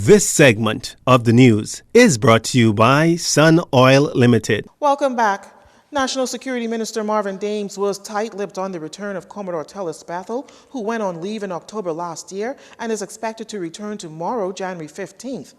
This segment of the news is brought to you by Sun Oil Limited. Welcome back. National Security Minister Marvin Dames was tight-lipped on the return of Commodore Tellis Bethel, who went on leave in October last year and is expected to return tomorrow, January 15th.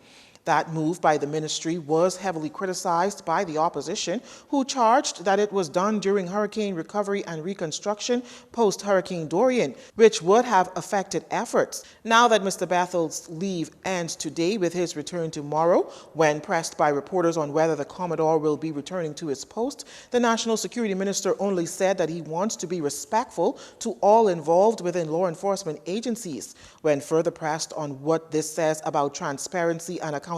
That move by the ministry was heavily criticized by the opposition, who charged that it was done during hurricane recovery and reconstruction post-Hurricane Dorian, which would have affected efforts. Now that Mr. Bethel's leave ends today with his return tomorrow, when pressed by reporters on whether the Commodore will be returning to his post, the National Security Minister only said that he wants to be respectful to all involved within law enforcement agencies. When further pressed on what this says about transparency and accountability,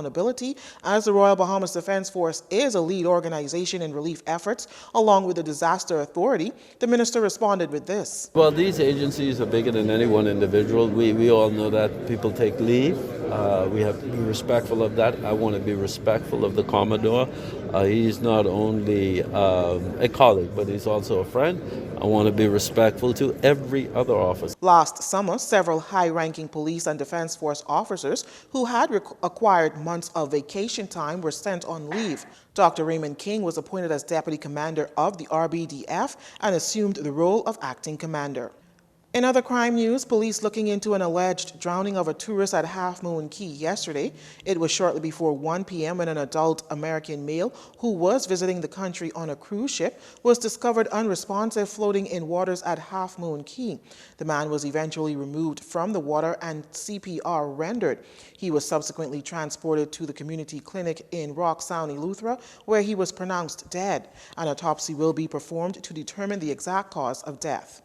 as the Royal Bahamas Defense Force is a lead organization in relief efforts, along with the Disaster Authority, the minister responded with this. Well, these agencies are bigger than any one individual. We all know that people take leave. We have to be respectful of that. I want to be respectful of the Commodore. He's not only a colleague, but he's also a friend. I want to be respectful to every other officer. Last summer, several high-ranking police and Defense Force officers who had acquired months of vacation time were sent on leave. Dr. Raymond King was appointed as Deputy Commander of the RBDF and assumed the role of Acting Commander. In other crime news, police looking into an alleged drowning of a tourist at Half Moon Cay yesterday. It was shortly before 1 p.m. when an adult American male who was visiting the country on a cruise ship was discovered unresponsive floating in waters at Half Moon Cay. The man was eventually removed from the water and CPR rendered. He was subsequently transported to the community clinic in Rock Sound, Eleuthera, where he was pronounced dead. An autopsy will be performed to determine the exact cause of death.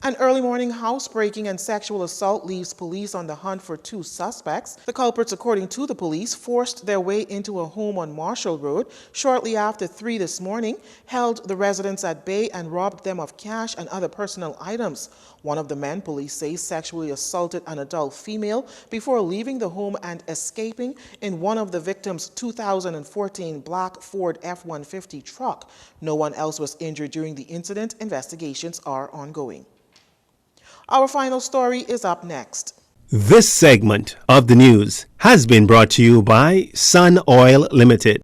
An early morning housebreaking and sexual assault leaves police on the hunt for two suspects. The culprits, according to the police, forced their way into a home on Marshall Road shortly after 3 this morning, held the residents at bay and robbed them of cash and other personal items. One of the men, police say, sexually assaulted an adult female before leaving the home and escaping in one of the victim's 2014 black Ford F-150 truck. No one else was injured during the incident. Investigations are ongoing. Our final story is up next. This segment of the news has been brought to you by Sun Oil Limited.